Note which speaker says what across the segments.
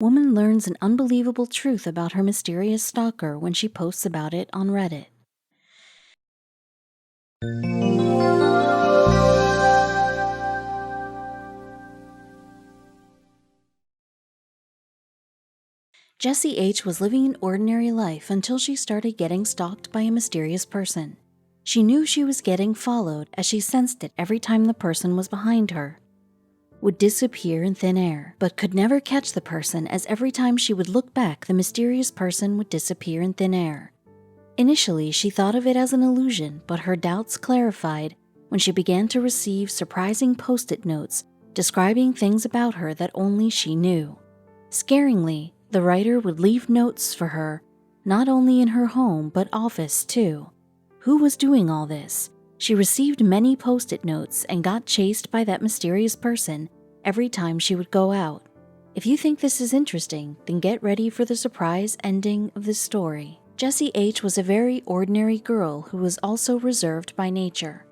Speaker 1: Woman learns an unbelievable truth about her mysterious stalker when she posts about it on Reddit. Jessie H was living an ordinary life until she started getting stalked by a mysterious person. She knew she was getting followed as she sensed it every time the person was behind her. Would disappear in thin air, but could never catch the person as every time she would look back, the mysterious person would disappear in thin air. Initially, she thought of it as an illusion, but her doubts clarified when she began to receive surprising post-it notes describing things about her that only she knew. Scaringly, the writer would leave notes for her, not only in her home but office too. Who was doing all this? She received many post-it notes and got chased by that mysterious person every time she would go out. If you think this is interesting, then get ready for the surprise ending of this story. Jessie H was a very ordinary girl who was also reserved by nature.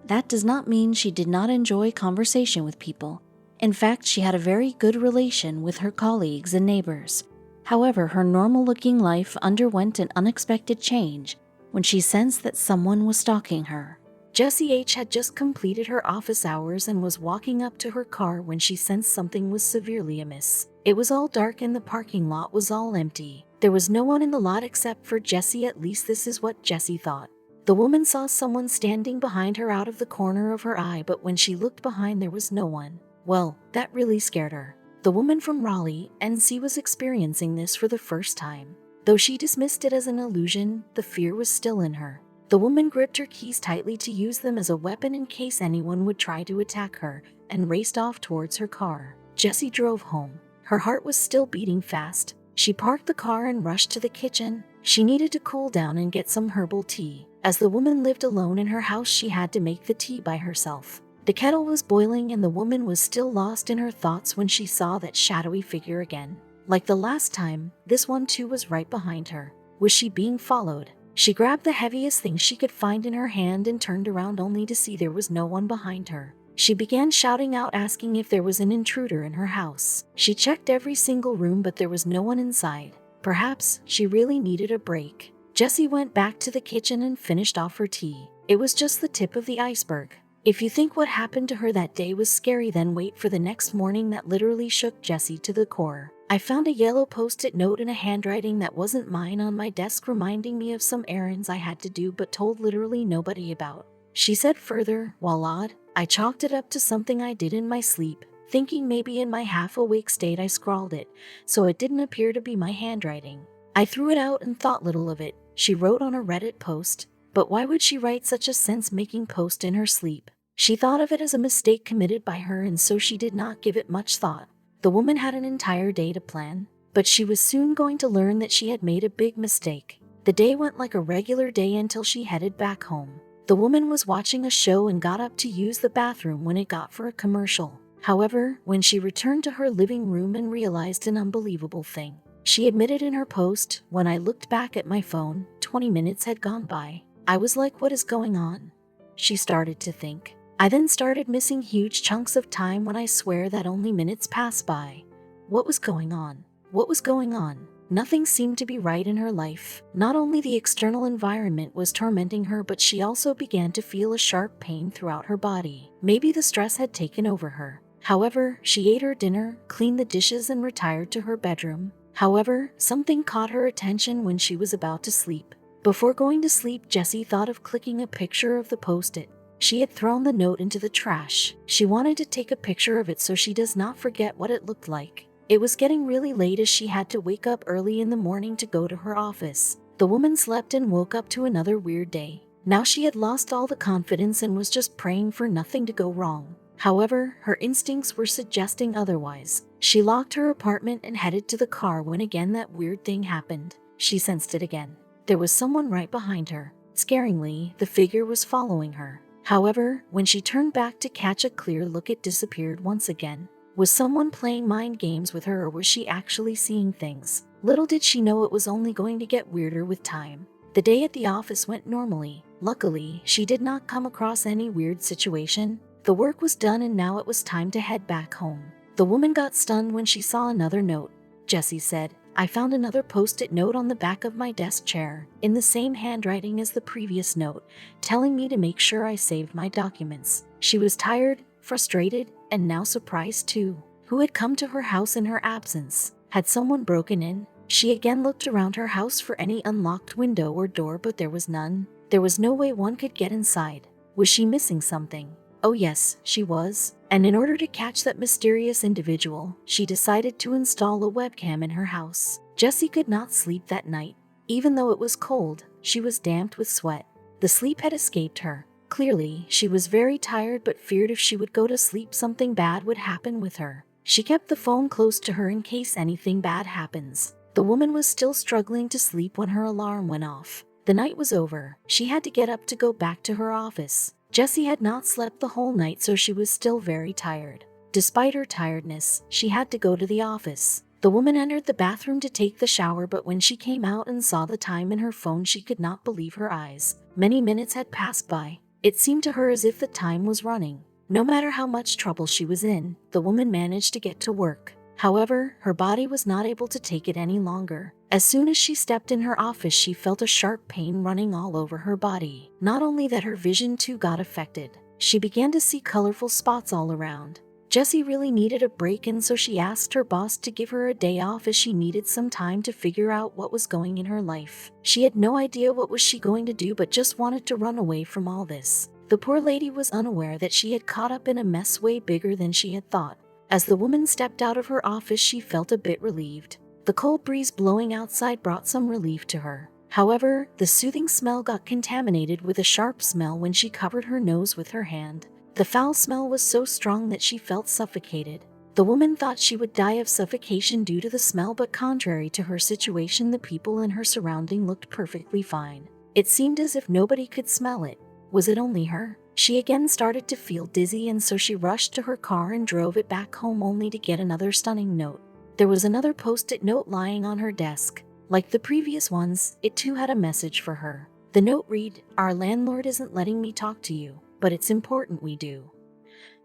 Speaker 1: That does not mean she did not enjoy conversation with people. In fact, she had a very good relation with her colleagues and neighbors. However, her normal-looking life underwent an unexpected change when she sensed that someone was stalking her. Jessie H had just completed her office hours and was walking up to her car when she sensed something was severely amiss. It was all dark and the parking lot was all empty. There was no one in the lot except for Jessie, at least this is what Jessie thought. The woman saw someone standing behind her out of the corner of her eye, but when she looked behind there was no one. Well, that really scared her. The woman from Raleigh, NC, was experiencing this for the first time. Though she dismissed it as an illusion, the fear was still in her. The woman gripped her keys tightly to use them as a weapon in case anyone would try to attack her, and raced off towards her car. Jessie drove home. Her heart was still beating fast. She parked the car and rushed to the kitchen. She needed to cool down and get some herbal tea. As the woman lived alone in her house, she had to make the tea by herself. The kettle was boiling and the woman was still lost in her thoughts when she saw that shadowy figure again. Like the last time, this one too was right behind her. Was she being followed? She grabbed the heaviest thing she could find in her hand and turned around only to see there was no one behind her. She began shouting out, asking if there was an intruder in her house. She checked every single room, but there was no one inside. Perhaps she really needed a break. Jessie went back to the kitchen and finished off her tea. It was just the tip of the iceberg. If you think what happened to her that day was scary, then wait for the next morning that literally shook Jessie to the core. I found a yellow post-it note in a handwriting that wasn't mine on my desk, reminding me of some errands I had to do but told literally nobody about. She said further, while odd, I chalked it up to something I did in my sleep, thinking maybe in my half-awake state I scrawled it, so it didn't appear to be my handwriting. I threw it out and thought little of it, she wrote on a Reddit post. But why would she write such a sense-making post in her sleep? She thought of it as a mistake committed by her, and so she did not give it much thought. The woman had an entire day to plan, but she was soon going to learn that she had made a big mistake. The day went like a regular day until she headed back home. The woman was watching a show and got up to use the bathroom when it got for a commercial. However, when she returned to her living room and realized an unbelievable thing, she admitted in her post, when I looked back at my phone, 20 minutes had gone by. I was like, what is going on? She started to think. I then started missing huge chunks of time when I swear that only minutes passed by. What was going on? What was going on? Nothing seemed to be right in her life. Not only the external environment was tormenting her, but she also began to feel a sharp pain throughout her body. Maybe the stress had taken over her. However, she ate her dinner, cleaned the dishes, and retired to her bedroom. However, something caught her attention when she was about to sleep. Before going to sleep, Jessie thought of clicking a picture of the post-it. She had thrown the note into the trash. She wanted to take a picture of it so she does not forget what it looked like. It was getting really late as she had to wake up early in the morning to go to her office. The woman slept and woke up to another weird day. Now she had lost all the confidence and was just praying for nothing to go wrong. However, her instincts were suggesting otherwise. She locked her apartment and headed to the car when again that weird thing happened. She sensed it again. There was someone right behind her. Scaringly, the figure was following her. However, when she turned back to catch a clear look, it disappeared once again. Was someone playing mind games with her, or was she actually seeing things? Little did she know it was only going to get weirder with time. The day at the office went normally. Luckily, she did not come across any weird situation. The work was done and now it was time to head back home. The woman got stunned when she saw another note. Jessie said. I found another post-it note on the back of my desk chair, in the same handwriting as the previous note, telling me to make sure I saved my documents. She was tired, frustrated, and now surprised too. Who had come to her house in her absence? Had someone broken in? She again looked around her house for any unlocked window or door, but there was none. There was no way one could get inside. Was she missing something? Oh yes, she was. And in order to catch that mysterious individual, she decided to install a webcam in her house. Jessie could not sleep that night. Even though it was cold, she was damped with sweat. The sleep had escaped her. Clearly, she was very tired but feared if she would go to sleep something bad would happen with her. She kept the phone close to her in case anything bad happens. The woman was still struggling to sleep when her alarm went off. The night was over. She had to get up to go back to her office. Jessie had not slept the whole night, so she was still very tired. Despite her tiredness, she had to go to the office. The woman entered the bathroom to take the shower, but when she came out and saw the time in her phone, she could not believe her eyes. Many minutes had passed by. It seemed to her as if the time was running. No matter how much trouble she was in, the woman managed to get to work. However, her body was not able to take it any longer. As soon as she stepped in her office, she felt a sharp pain running all over her body. Not only that, her vision too got affected. She began to see colorful spots all around. Jessie really needed a break, and so she asked her boss to give her a day off as she needed some time to figure out what was going in her life. She had no idea what was she going to do, but just wanted to run away from all this. The poor lady was unaware that she had caught up in a mess way bigger than she had thought. As the woman stepped out of her office, she felt a bit relieved. The cold breeze blowing outside brought some relief to her. However, the soothing smell got contaminated with a sharp smell when she covered her nose with her hand. The foul smell was so strong that she felt suffocated. The woman thought she would die of suffocation due to the smell, but contrary to her situation, the people in her surrounding looked perfectly fine. It seemed as if nobody could smell it. Was it only her? She again started to feel dizzy, and so she rushed to her car and drove it back home, only to get another stunning note. There was another post-it note lying on her desk. Like the previous ones, it too had a message for her. The note read, "Our landlord isn't letting me talk to you, but it's important we do."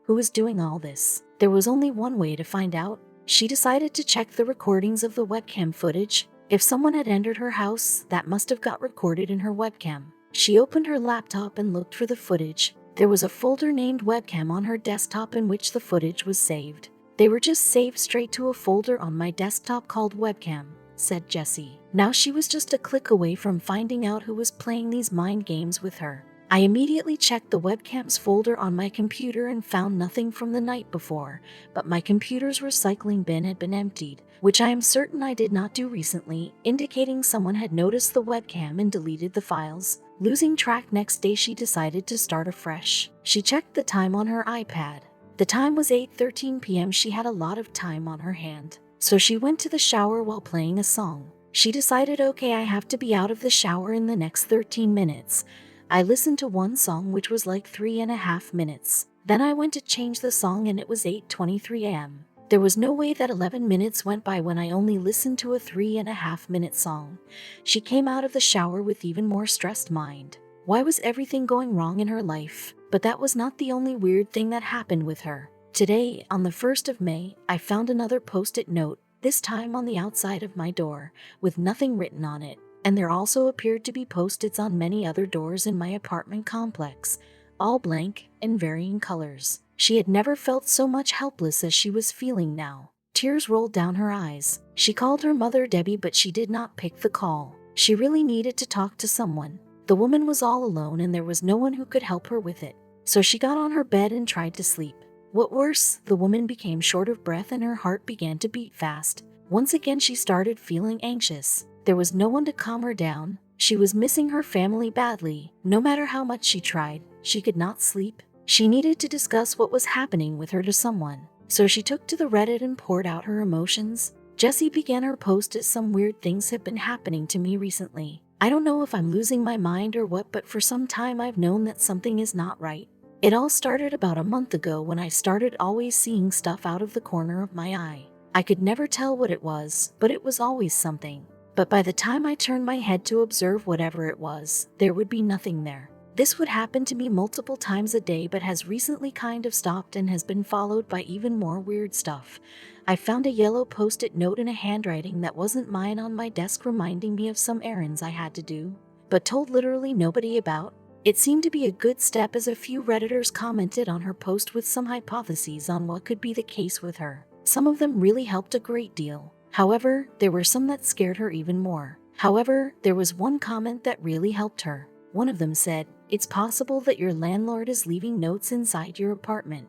Speaker 1: Who was doing all this? There was only one way to find out. She decided to check the recordings of the webcam footage. If someone had entered her house, that must have got recorded in her webcam. She opened her laptop and looked for the footage. There was a folder named webcam on her desktop in which the footage was saved. "They were just saved straight to a folder on my desktop called webcam," said Jessie. Now she was just a click away from finding out who was playing these mind games with her. "I immediately checked the webcams folder on my computer and found nothing from the night before, but my computer's recycling bin had been emptied, which I am certain I did not do recently," indicating someone had noticed the webcam and deleted the files. Losing track, next day she decided to start afresh. She checked the time on her iPad. The time was 8:13 p.m. She had a lot of time on her hand, so she went to the shower while playing a song. She decided, okay, I have to be out of the shower in the next 13 minutes. I listened to one song which was like 3.5 minutes. Then I went to change the song and it was 8:23 a.m. There was no way that 11 minutes went by when I only listened to a 3.5 minute song. She came out of the shower with even more stressed mind. Why was everything going wrong in her life? But that was not the only weird thing that happened with her. Today, on the 1st of May, I found another post-it note, this time on the outside of my door, with nothing written on it. And there also appeared to be post-its on many other doors in my apartment complex, all blank and varying colors. She had never felt so much helpless as she was feeling now. Tears rolled down her eyes. She called her mother Debbie, but she did not pick the call. She really needed to talk to someone. The woman was all alone and there was no one who could help her with it. So she got on her bed and tried to sleep. What worse, the woman became short of breath and her heart began to beat fast. Once again she started feeling anxious. There was no one to calm her down. She was missing her family badly. No matter how much she tried, she could not sleep. She needed to discuss what was happening with her to someone. So she took to the Reddit and poured out her emotions. Jessie began her post as "Some weird things have been happening to me recently. I don't know if I'm losing my mind or what, but for some time I've known that something is not right. It all started about a month ago when I started always seeing stuff out of the corner of my eye. I could never tell what it was, but it was always something. But by the time I turned my head to observe whatever it was, there would be nothing there. This would happen to me multiple times a day, but has recently kind of stopped and has been followed by even more weird stuff. I found a yellow post-it note in a handwriting that wasn't mine on my desk reminding me of some errands I had to do, but told literally nobody about. It seemed to be a good step as a few Redditors commented on her post with some hypotheses on what could be the case with her. Some of them really helped a great deal. However, there were some that scared her even more. However, there was one comment that really helped her. One of them said, "It's possible that your landlord is leaving notes inside your apartment,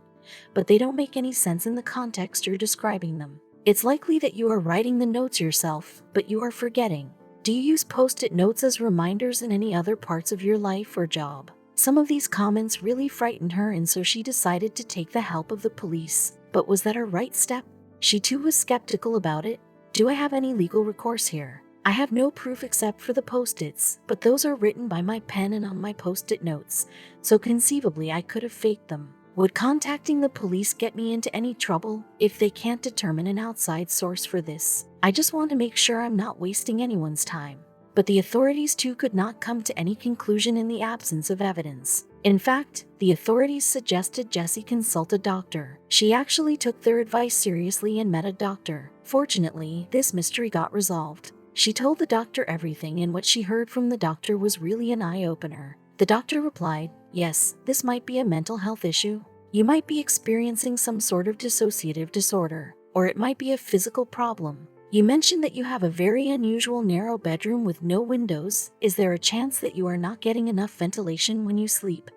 Speaker 1: but they don't make any sense in the context you're describing them. It's likely that you are writing the notes yourself, but you are forgetting. Do you use post-it notes as reminders in any other parts of your life or job?" Some of these comments really frightened her, and so she decided to take the help of the police. But was that a right step? She too was skeptical about it. Do I have any legal recourse here? I have no proof except for the post-its, but those are written by my pen and on my post-it notes, so conceivably I could have faked them. Would contacting the police get me into any trouble if they can't determine an outside source for this? I just want to make sure I'm not wasting anyone's time. But the authorities too could not come to any conclusion in the absence of evidence. In fact, the authorities suggested Jessie consult a doctor. She actually took their advice seriously and met a doctor. Fortunately, this mystery got resolved. She told the doctor everything, and what she heard from the doctor was really an eye-opener. The doctor replied, "Yes, this might be a mental health issue. You might be experiencing some sort of dissociative disorder, or it might be a physical problem. You mentioned that you have a very unusual narrow bedroom with no windows. Is there a chance that you are not getting enough ventilation when you sleep,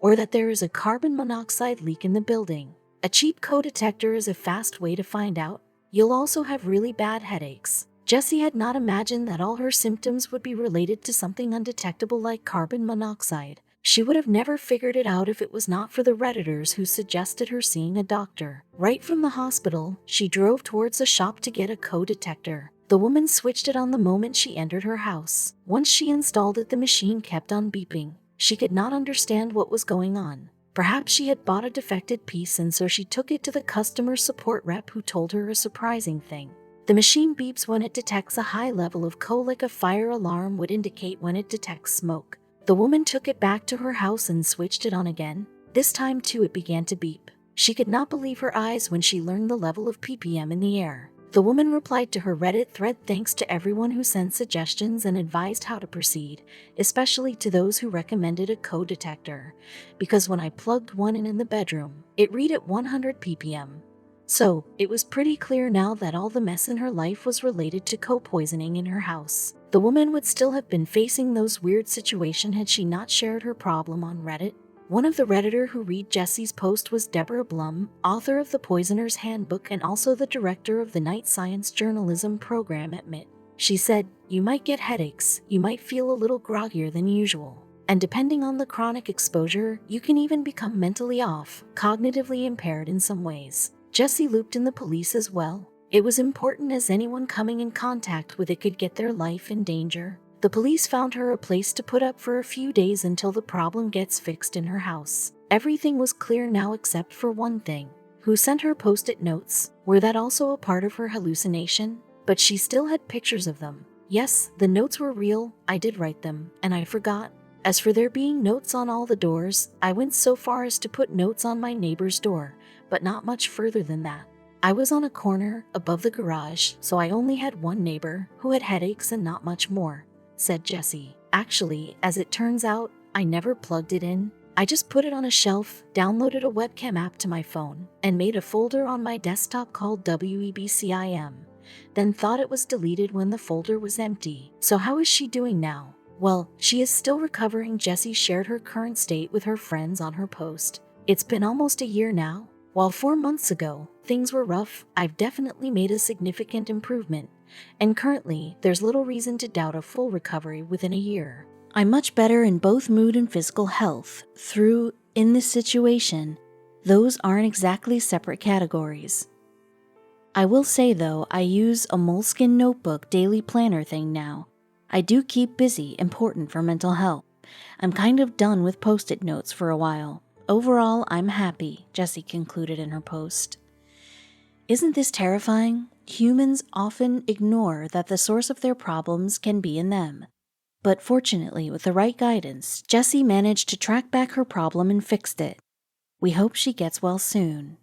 Speaker 1: or that there is a carbon monoxide leak in the building? A cheap co-detector is a fast way to find out. You'll also have really bad headaches." Jessie had not imagined that all her symptoms would be related to something undetectable like carbon monoxide. She would have never figured it out if it was not for the Redditors who suggested her seeing a doctor. Right from the hospital, she drove towards a shop to get a co-detector. The woman switched it on the moment she entered her house. Once she installed it, the machine kept on beeping. She could not understand what was going on. Perhaps she had bought a defective piece, and so she took it to the customer support rep, who told her a surprising thing. The machine beeps when it detects a high level of coal, like a fire alarm would indicate when it detects smoke. The woman took it back to her house and switched it on again. This time too it began to beep. She could not believe her eyes when she learned the level of ppm in the air. The woman replied to her Reddit thread, "Thanks to everyone who sent suggestions and advised how to proceed, especially to those who recommended a co-detector, because when I plugged one in the bedroom, it read at 100 ppm. So, it was pretty clear now that all the mess in her life was related to co-poisoning in her house. The woman would still have been facing those weird situations had she not shared her problem on Reddit. One of the Redditor who read Jessie's post was Deborah Blum, author of The Poisoner's Handbook and also the director of the Night Science Journalism program at MIT. She said, "You might get headaches, you might feel a little groggier than usual, and depending on the chronic exposure, you can even become mentally off, cognitively impaired in some ways." Jessie looped in the police as well. It was important, as anyone coming in contact with it could get their life in danger. The police found her a place to put up for a few days until the problem gets fixed in her house. Everything was clear now except for one thing. Who sent her post-it notes? Were that also a part of her hallucination? But she still had pictures of them. Yes, the notes were real. I did write them, and I forgot. As for there being notes on all the doors, I went so far as to put notes on my neighbor's door, but not much further than that. I was on a corner above the garage, so I only had one neighbor who had headaches and not much more," said Jessie. "Actually, as it turns out, I never plugged it in. I just put it on a shelf, downloaded a webcam app to my phone, and made a folder on my desktop called WEBCIM, then thought it was deleted when the folder was empty." So how is she doing now? Well, she is still recovering. Jessie shared her current state with her friends on her post. "It's been almost a year now. While 4 months ago, things were rough, I've definitely made a significant improvement, and currently, there's little reason to doubt a full recovery within a year. I'm much better in both mood and physical health. In this situation, those aren't exactly separate categories. I will say though, I use a Moleskine notebook daily planner thing now. I do keep busy, important for mental health. I'm kind of done with post-it notes for a while. Overall, I'm happy," Jessie concluded in her post. Isn't this terrifying? Humans often ignore that the source of their problems can be in them. But fortunately, with the right guidance, Jessie managed to track back her problem and fixed it. We hope she gets well soon.